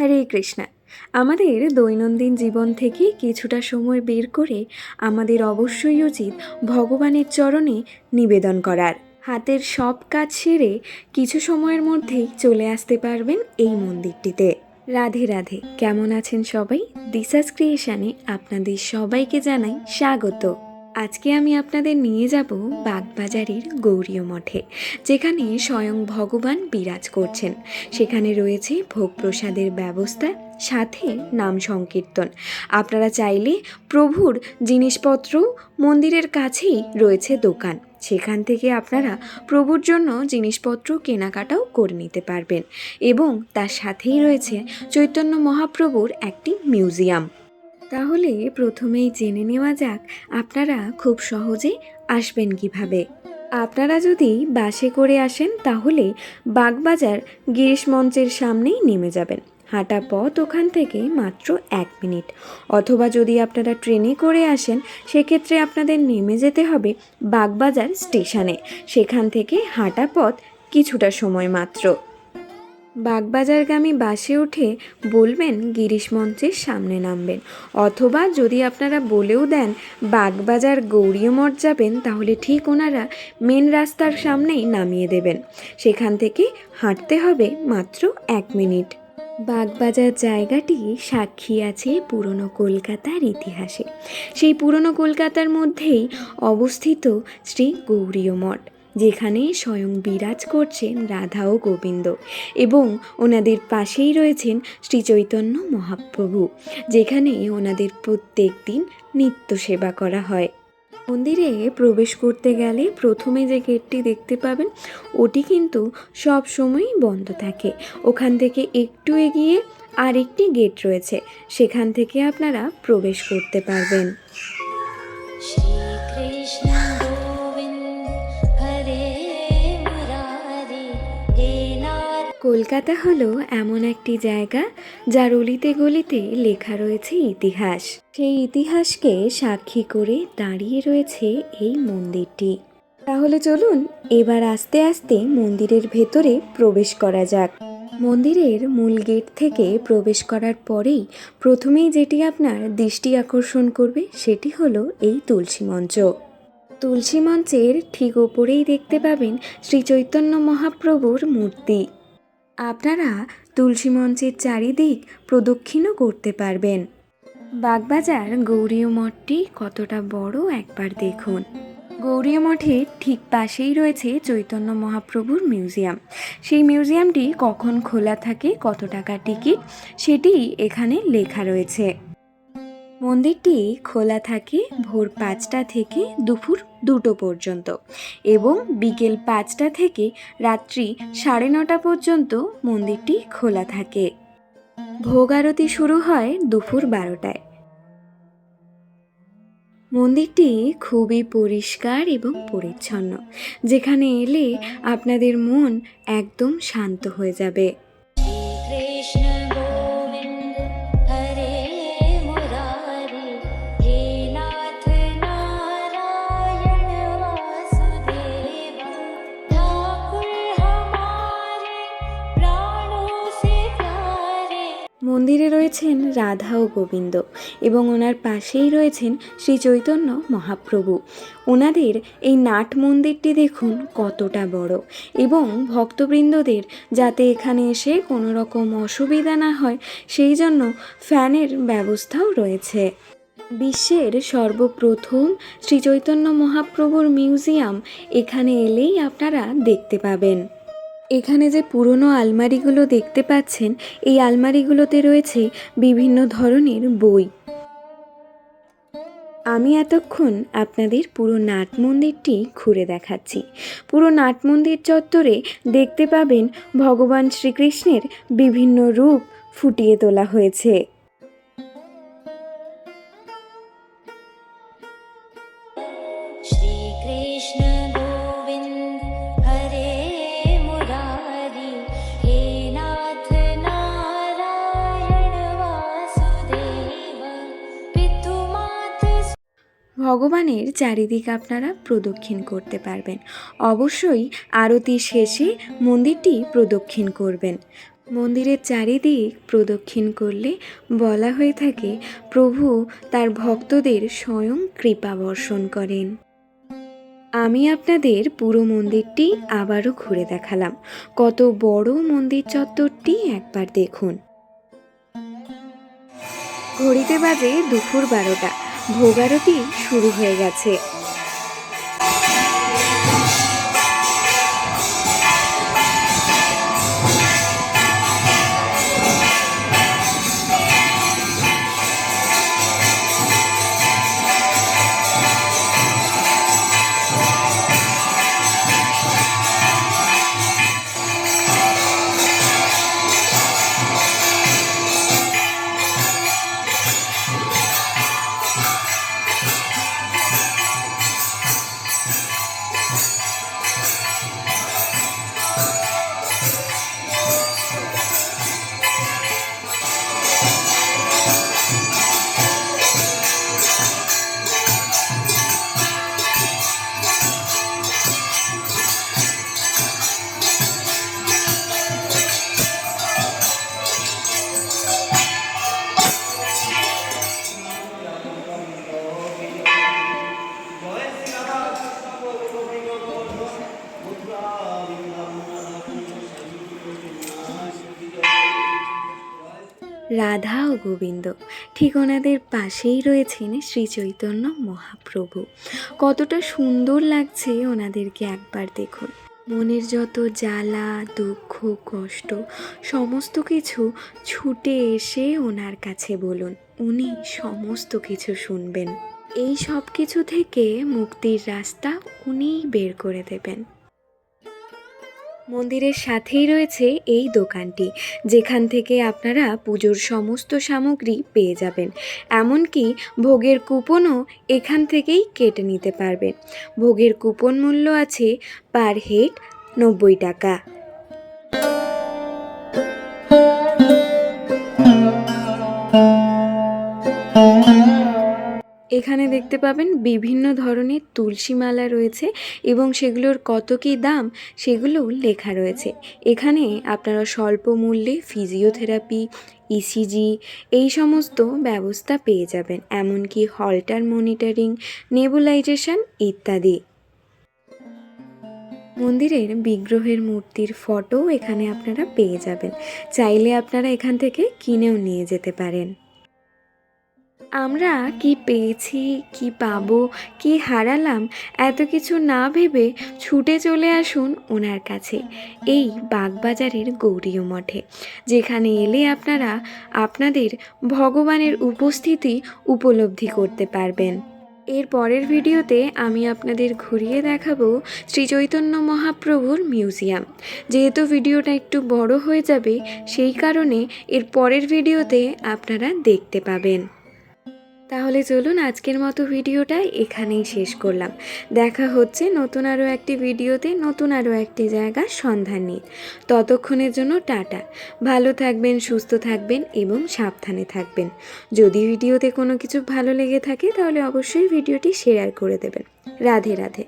হরে কৃষ্ণা। আমাদের দৈনন্দিন জীবন থেকে কিছুটা সময় বের করে আমাদের অবশ্যই উচিত ভগবানের চরণে নিবেদন করার। হাতের সব কাজ সেরে কিছু সময়ের মধ্যেই চলে আসতে পারবেন এই মন্দিরটিতে। রাধে রাধে, কেমন আছেন সবাই? দিশাস ক্রিয়েশনে আপনাদের সবাইকে জানাই স্বাগত। আজকে আমি আপনাদের নিয়ে যাব বাগবাজারের গৌরীয় মঠে, যেখানে স্বয়ং ভগবান বিরাজ করছেন। সেখানে রয়েছে ভোগ প্রসাদের ব্যবস্থা, সাথে নাম সংকীর্তন। আপনারা চাইলে প্রভুর জিনিসপত্র, মন্দিরের কাছেই রয়েছে দোকান, সেখান থেকে আপনারা প্রভুর জন্য জিনিসপত্র কেনাকাটাও করে নিতে পারবেন। এবং তার সাথেই রয়েছে চৈতন্য মহাপ্রভুর একটি মিউজিয়াম। তাহলে প্রথমেই জেনে নেওয়া যাক আপনারা খুব সহজে আসবেন কিভাবে। আপনারা যদি বাসে করে আসেন তাহলে বাগবাজার গিরিশ মঞ্চের সামনেই নেমে যাবেন। হাঁটা পথ ওখান থেকে মাত্র 1 মিনিট। অথবা যদি আপনারা ট্রেনে করে আসেন সেক্ষেত্রে আপনাদের নেমে যেতে হবে বাগবাজার স্টেশনে। সেখান থেকে হাঁটা পথ কিছুটা সময় মাত্র। বাগবাজারগামী বাসে উঠে বলবেন গিরিশ মঞ্চের সামনে নামবেন। অথবা যদি আপনারা বলেও দেন বাগবাজার গৌরীয় মঠ যাবেন, তাহলে ঠিক ওনারা মেন রাস্তার সামনেই নামিয়ে দেবেন। সেখান থেকে হাঁটতে হবে মাত্র 1 মিনিট। বাগবাজার জায়গাটি সাক্ষী আছে পুরনো কলকাতার ইতিহাসে। সেই পুরনো কলকাতার মধ্যেই অবস্থিত শ্রী গৌরীয় মঠ, যেখানে স্বয়ং বিরাজ করছেন রাধা ও গোবিন্দ, এবং ওনাদের পাশেই রয়েছেন শ্রী চৈতন্য মহাপ্রভু, যেখানে ওনাদের প্রত্যেক দিন নিত্য সেবা করা হয়। মন্দিরে প্রবেশ করতে গেলে প্রথমে যে গেটটি দেখতে পাবেন ওটি কিন্তু সব সময়ই বন্ধ থাকে। ওখান থেকে একটু এগিয়ে আরেকটি গেট রয়েছে, সেখান থেকে আপনারা প্রবেশ করতে পারবেন। কলকাতা হলো এমন একটি জায়গা যার অলিতে গলিতে লেখা রয়েছে ইতিহাস। সেই ইতিহাসকে সাক্ষী করে দাঁড়িয়ে রয়েছে এই মন্দিরটি। তাহলে চলুন এবার আস্তে আস্তে মন্দিরের ভেতরে প্রবেশ করা যাক। মন্দিরের মূল গেট থেকে প্রবেশ করার পরেই প্রথমেই যেটি আপনার দৃষ্টি আকর্ষণ করবে সেটি হলো এই তুলসী মঞ্চ। তুলসী মঞ্চের ঠিক ওপরেই দেখতে পাবেন শ্রী চৈতন্য মহাপ্রভুর মূর্তি। আপনারা তুলসী মঞ্চের চারিদিক প্রদক্ষিণও করতে পারবেন। বাগবাজার গৌরীয় মঠটি কতটা বড় একবার দেখুন। গৌরীয় মঠের ঠিক পাশেই রয়েছে চৈতন্য মহাপ্রভুর মিউজিয়াম। সেই মিউজিয়ামটি কখন খোলা থাকে, কত টাকা টিকিট, সেটি এখানে লেখা রয়েছে। মন্দিরটি খোলা থাকে ভোর 5টা থেকে দুপুর 2টো পর্যন্ত, এবং বিকেল 5টা থেকে রাত্রি 9:30 পর্যন্ত মন্দিরটি খোলা থাকে। ভোগ আরতি শুরু হয় দুপুর 12টায়। মন্দিরটি খুবই পরিষ্কার এবং পরিচ্ছন্ন, যেখানে এলে আপনাদের মন একদম শান্ত হয়ে যাবে। মন্দিরে রয়েছেন রাধা ও গোবিন্দ, এবং ওনার পাশেই রয়েছেন শ্রী চৈতন্য মহাপ্রভু। ওনাদের এই নাট মন্দিরটি দেখুন কতটা বড়, এবং ভক্তবৃন্দদের যাতে এখানে এসে কোনো রকম অসুবিধা না হয় সেই জন্য ফ্যানের ব্যবস্থাও রয়েছে। বিশ্বের সর্বপ্রথম শ্রী চৈতন্য মহাপ্রভুর মিউজিয়াম এখানে এলেই আপনারা দেখতে পাবেন। এখানে যে পুরনো আলমারিগুলো দেখতে পাচ্ছেন, এই আলমারিগুলোতে রয়েছে বিভিন্ন ধরনের বই। আমি এতক্ষণ আপনাদের পুরো নাট মন্দিরটি ঘুরে দেখাচ্ছি। পুরো নাট মন্দির চত্বরে দেখতে পাবেন ভগবান শ্রীকৃষ্ণের বিভিন্ন রূপ ফুটিয়ে তোলা হয়েছে। ভগবানের চারিদিক আপনারা প্রদক্ষিণ করতে পারবেন। অবশ্যই আরতি শেষে মন্দিরটি প্রদক্ষিণ করবেন। মন্দিরের চারিদিক প্রদক্ষিণ করলে বলা হয়ে থাকে প্রভু তার ভক্তদের স্বয়ং কৃপা বর্ষণ করেন। আমি আপনাদের পুরো মন্দিরটি আবারও ঘুরে দেখালাম। কত বড় মন্দির চত্বরটি একবার দেখুন। ঘড়িতে বাজে দুপুর 12টা। ভোগারতি শুরু হয়ে গেছে। রাধা ও গোবিন্দ, ঠিক ওনাদের পাশেই রয়েছেন শ্রী চৈতন্য মহাপ্রভু। কতটা সুন্দর লাগছে ওনাদেরকে একবার দেখুন। মনের যত জ্বালা, দুঃখ, কষ্ট সমস্ত কিছু ছুটে এসে ওনার কাছে বলুন, উনি সমস্ত কিছু শুনবেন। এই সব কিছু থেকে মুক্তির রাস্তা উনিই বের করে দেবেন। মন্দিরের সাথেই রয়েছে এই দোকানটি, যেখান থেকে আপনারা পুজোর সমস্ত সামগ্রী পেয়ে যাবেন। এমনকি ভোগের কুপনও এখান থেকেই কেটে নিতে পারবেন। ভোগের কুপন মূল্য আছে পার হেড 90 টাকা। এখানে দেখতে পাবেন বিভিন্ন ধরনের তুলসী মালা রয়েছে এবং সেগুলোর কত কী দাম সেগুলো লেখা রয়েছে। এখানে আপনারা স্বল্প মূল্যে ফিজিওথেরাপি, ইসিজি এই সমস্ত ব্যবস্থা পেয়ে যাবেন, এমনকি হল্টার মনিটরিং, নেবুলাইজেশন ইত্যাদি। মন্দিরের বিগ্রহের মূর্তির ফটো এখানে আপনারা পেয়ে যাবেন। চাইলে আপনারা এখান থেকে কিনেও নিয়ে যেতে পারেন। আমরা কি পেয়েছি, কি পাবো, কি হারালাম এত কিছু না ভেবে ছুটে চলে আসুন ওনার কাছে, এই বাগবাজারের গৌরীয় মঠে, যেখানে এলে আপনারা আপনাদের ভগবানের উপস্থিতি উপলব্ধি করতে পারবেন। এর পরের ভিডিওতে আমি আপনাদের ঘুরিয়ে দেখাবো শ্রী চৈতন্য মহাপ্রভুর মিউজিয়াম। যেহেতু ভিডিওটা একটু বড় হয়ে যাবে, সেই কারণে এর পরের ভিডিওতে আপনারা দেখতে পাবেন। তাহলে চলুন আজকের মতো ভিডিওটা এখানেই শেষ করলাম। দেখা হচ্ছে নতুন আরও একটি ভিডিওতে, নতুন আরও একটি জায়গার সন্ধান নিয়ে। ততক্ষণের জন্য টাটা। ভালো থাকবেন, সুস্থ থাকবেন এবং সাবধানে থাকবেন। যদি ভিডিওতে কোনো কিছু ভালো লেগে থাকে তাহলে অবশ্যই ভিডিওটি শেয়ার করে দেবেন। রাধে রাধে।